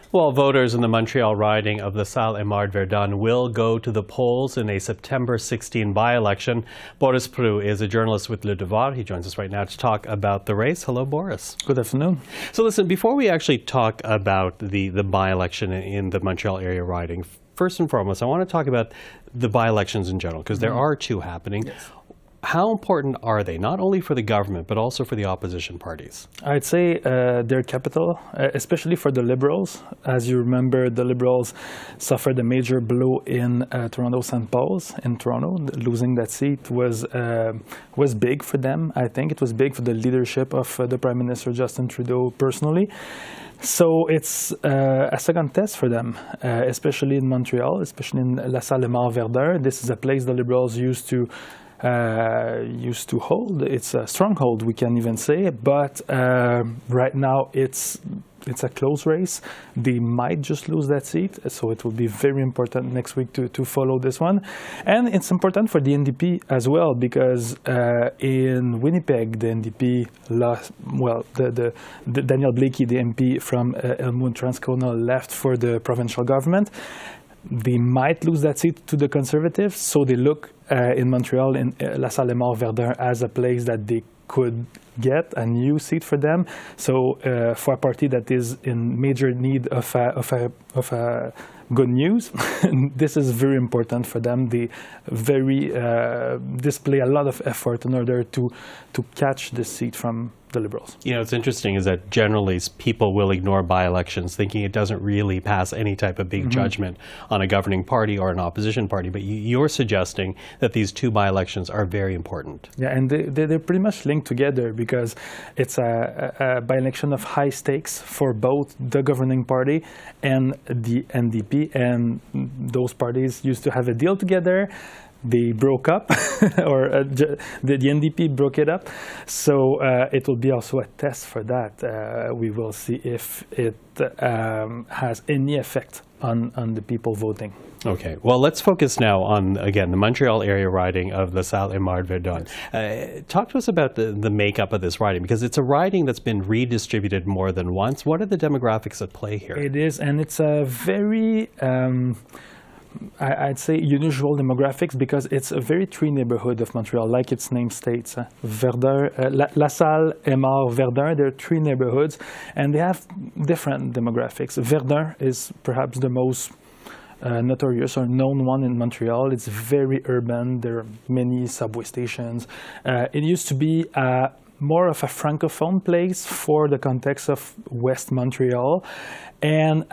Well, voters in the Montreal riding of LaSalle-Émard-Verdun will go to the polls in a September 16 by-election. Boris Proulx is a journalist with Le Devoir. He joins us right now to talk about the race. Hello, Boris. Good afternoon. So listen, before we actually talk about the by-election in the Montreal area riding, first and foremost, I want to talk about the by-elections in general, because there are two happening. Yes. How important are they, not only for the government, but also for the opposition parties? I'd say they're capital, especially for the Liberals. As you remember, the Liberals suffered a major blow in Toronto-St. Paul's in Toronto. Losing that seat was big for them, I think. It was big for the leadership of the Prime Minister Justin Trudeau personally. So it's a second test for them, especially in Montreal, especially in LaSalle-Émard-Verdun. This is a place the Liberals used to hold. It's a stronghold, we can even say, but right now it's a close race. They might just lose that seat, so it will be very important next week to follow this one. And it's important for the NDP as well, because in Winnipeg, the NDP lost, well, the Daniel Blakey, the MP from Elmwood-Transcona, left for the provincial government. They might lose that seat to the Conservatives, so they look in Montreal, in LaSalle-Émard-Verdun, as a place that they could get a new seat for them. So for a party that is in major need of good news, this is very important for them. They display a lot of effort in order to catch this seat from the Liberals. You know, what's interesting is that generally people will ignore by-elections, thinking it doesn't really pass any type of big judgment on a governing party or an opposition party. But you're suggesting that these two by-elections are very important. Yeah, and they're pretty much linked together, because it's a by-election of high stakes for both the governing party and the NDP. And those parties used to have a deal together. They broke up, or the NDP broke it up. So it will be also a test for that. We will see if it has any effect on the people voting. Okay, well, let's focus now on, again, the Montreal area riding of LaSalle-Émard-Verdun. Talk to us about the makeup of this riding, because it's a riding that's been redistributed more than once. What are the demographics at play here? It is, and it's a very I'd say unusual demographics, because it's a very tree neighborhood of Montreal, like its name states. Verdun, LaSalle-Émard-Verdun, there are three neighborhoods, and they have different demographics. Verdun is perhaps the most notorious or known one in Montreal. It's very urban. There are many subway stations. It used to be more of a francophone place for the context of West Montreal, and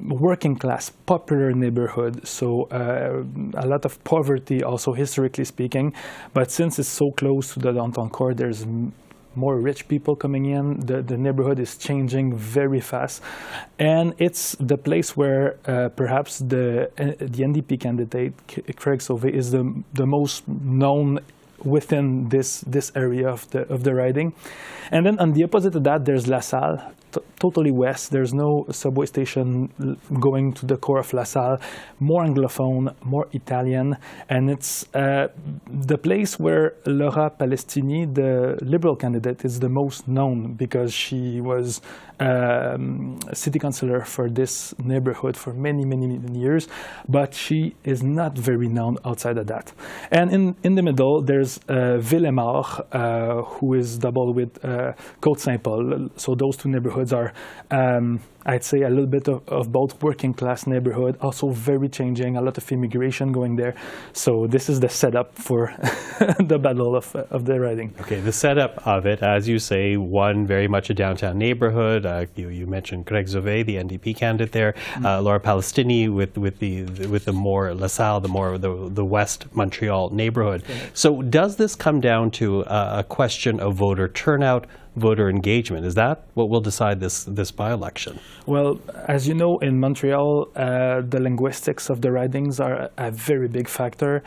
working class, popular neighborhood. So a lot of poverty also, historically speaking. But since it's so close to the downtown core, there's more rich people coming in. The neighborhood is changing very fast. And it's the place where perhaps the NDP candidate, Craig Sauvé, is the most known within this area of the riding. And then on the opposite of that, there's LaSalle, totally west. There's no subway station going to the core of LaSalle. More Anglophone, more Italian, and it's the place where Laura Palestini, the Liberal candidate, is the most known, because she was city councillor for this neighborhood for many years, but she is not very known outside of that. And in the middle, there's Ville-Aimard, who is double with Côte-Saint-Paul. So those two neighborhoods are, I'd say, a little bit of both working class neighborhood, also very changing, a lot of immigration going there. So this is the setup for the battle of the riding. Okay, the setup of it, as you say, one very much a downtown neighborhood. You mentioned Craig Sauvé, the NDP candidate there. Laura Palestini with the more LaSalle, the West Montreal neighborhood. So does this come down to a question of voter turnout, voter engagement? Is that what will decide this by-election? Well, as you know, in Montreal, the linguistics of the ridings are a very big factor.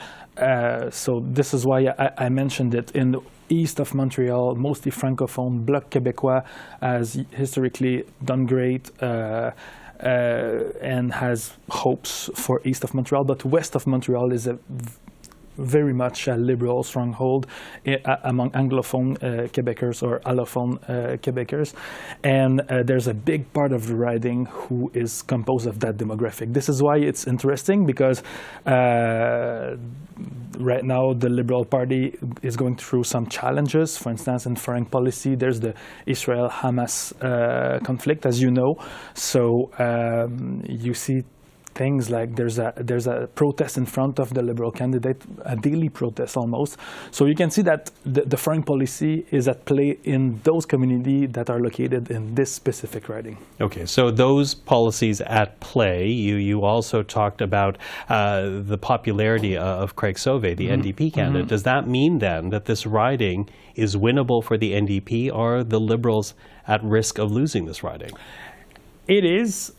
So this is why I mentioned it. In the east of Montreal, mostly francophone, Bloc Québécois has historically done great. And has hopes for east of Montreal, but west of Montreal is very much a liberal stronghold among Anglophone Quebecers or allophone Quebecers. And there's a big part of the riding who is composed of that demographic. This is why it's interesting, because right now the Liberal Party is going through some challenges. For instance, in foreign policy, there's the Israel-Hamas conflict, as you know. So you see things like there's a protest in front of the Liberal candidate, a daily protest almost. So you can see that the foreign policy is at play in those communities that are located in this specific riding. Okay, so those policies at play. You also talked about the popularity of Craig Sauvé, the NDP candidate. Does that mean then that this riding is winnable for the NDP, or are the Liberals at risk of losing this riding? It is.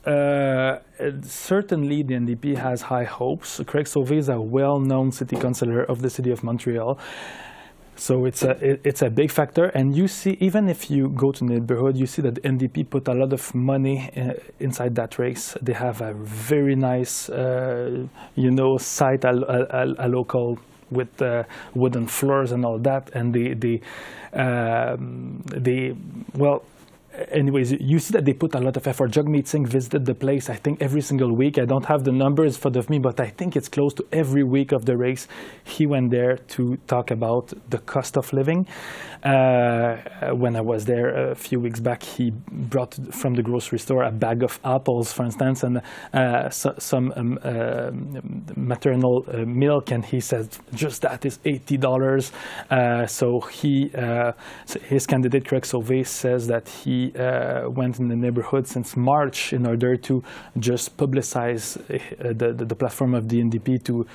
Certainly the NDP has high hopes. Craig Sauvé is a well-known city councillor of the city of Montreal. So it's a big factor. And you see, even if you go to the neighborhood, you see that the NDP put a lot of money inside that race. They have a very nice, site, a local with wooden floors and all that. And anyways, you see that they put a lot of effort. Jagmeet Singh visited the place, I think, every single week. I don't have the numbers in front of me, but I think it's close to every week of the race. He went there to talk about the cost of living. When I was there a few weeks back, he brought from the grocery store a bag of apples, for instance, and some maternal milk, and he said just that is $80. So his candidate, Craig Sauvé, says that he went in the neighborhood since March in order to just publicize the platform of the NDP to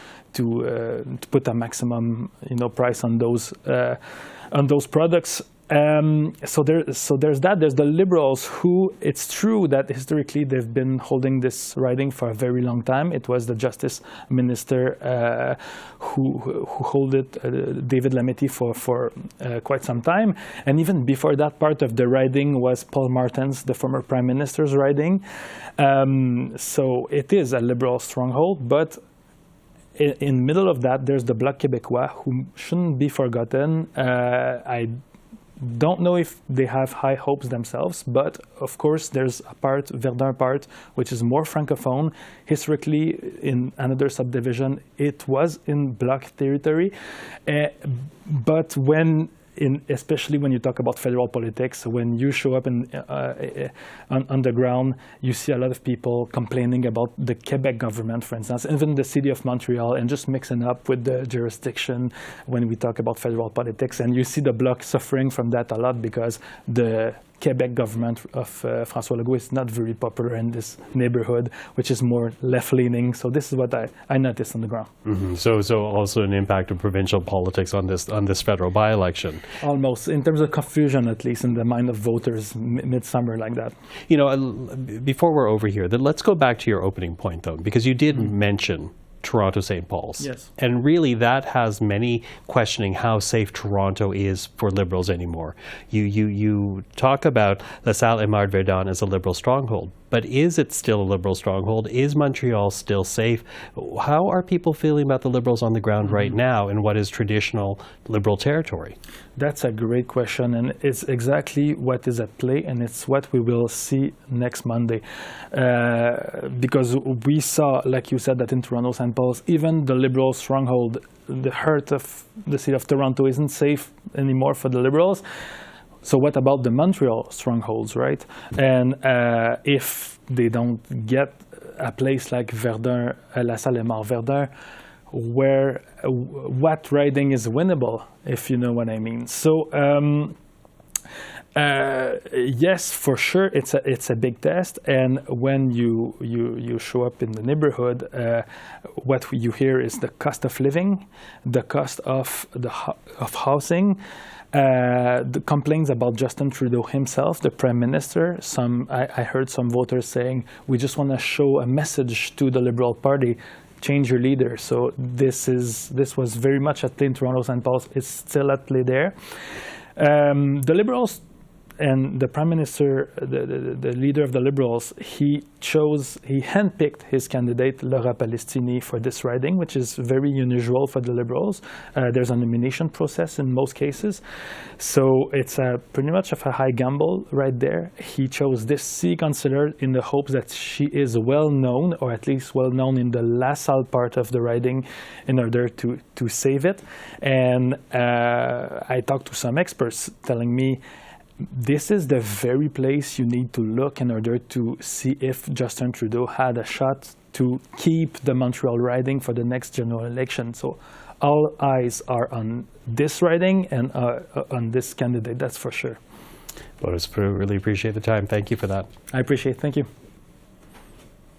put a maximum price on those products. So there's that. There's the Liberals, who, it's true that historically they've been holding this riding for a very long time. It was the Justice Minister who held it, David Lametti, for quite some time. And even before that, part of the riding was Paul Martin's, the former Prime Minister's riding. So it is a Liberal stronghold, but in the middle of that, there's the Bloc Québécois, who shouldn't be forgotten. I don't know if they have high hopes themselves, but of course there's a part, Verdun part, which is more francophone. Historically, in another subdivision, it was in Bloc territory. But especially when you talk about federal politics, when you show up on the ground, you see a lot of people complaining about the Quebec government, for instance, even the city of Montreal, and just mixing up with the jurisdiction when we talk about federal politics. And you see the Bloc suffering from that a lot, because the Quebec government of François Legault is not very popular in this neighborhood, which is more left-leaning. So this is what I noticed on the ground. Mm-hmm. So also an impact of provincial politics on this federal by-election. Almost, in terms of confusion, at least in the mind of voters, midsummer like that. Before we're over here, let's go back to your opening point, though, because you did mention Toronto St. Paul's. Yes. And really that has many questioning how safe Toronto is for Liberals anymore. You talk about LaSalle-Émard-Verdun as a Liberal stronghold, but is it still a Liberal stronghold? Is Montreal still safe? How are people feeling about the Liberals on the ground right now in what is traditional Liberal territory? That's a great question, and it's exactly what is at play, and it's what we will see next Monday. Because we saw, like you said, that in Toronto St. Paul's, even the Liberal stronghold, the heart of the city of Toronto, isn't safe anymore for the Liberals. So what about the Montreal strongholds, right? And if they don't get a place like Verdun, LaSalle-Émard-Verdun, what riding is winnable, if you know what I mean. So yes, for sure, it's a big test. And when you show up in the neighborhood, what you hear is the cost of living, the cost of housing. The complaints about Justin Trudeau himself, the Prime Minister. I heard some voters saying, we just want to show a message to the Liberal Party, change your leader. So this was very much at play in Toronto St. Paul's. It's still at play there. The Liberals and the Prime Minister, the leader of the Liberals, he handpicked his candidate, Laura Palestini, for this riding, which is very unusual for the Liberals. There's a nomination process in most cases. So it's pretty much of a high gamble right there. He chose this C councillor in the hopes that she is well known, or at least well known in the LaSalle part of the riding, in order to save it. And I talked to some experts telling me this is the very place you need to look in order to see if Justin Trudeau had a shot to keep the Montreal riding for the next general election. So all eyes are on this riding and on this candidate, that's for sure. Boris Proulx, really appreciate the time. Thank you for that. I appreciate it. Thank you.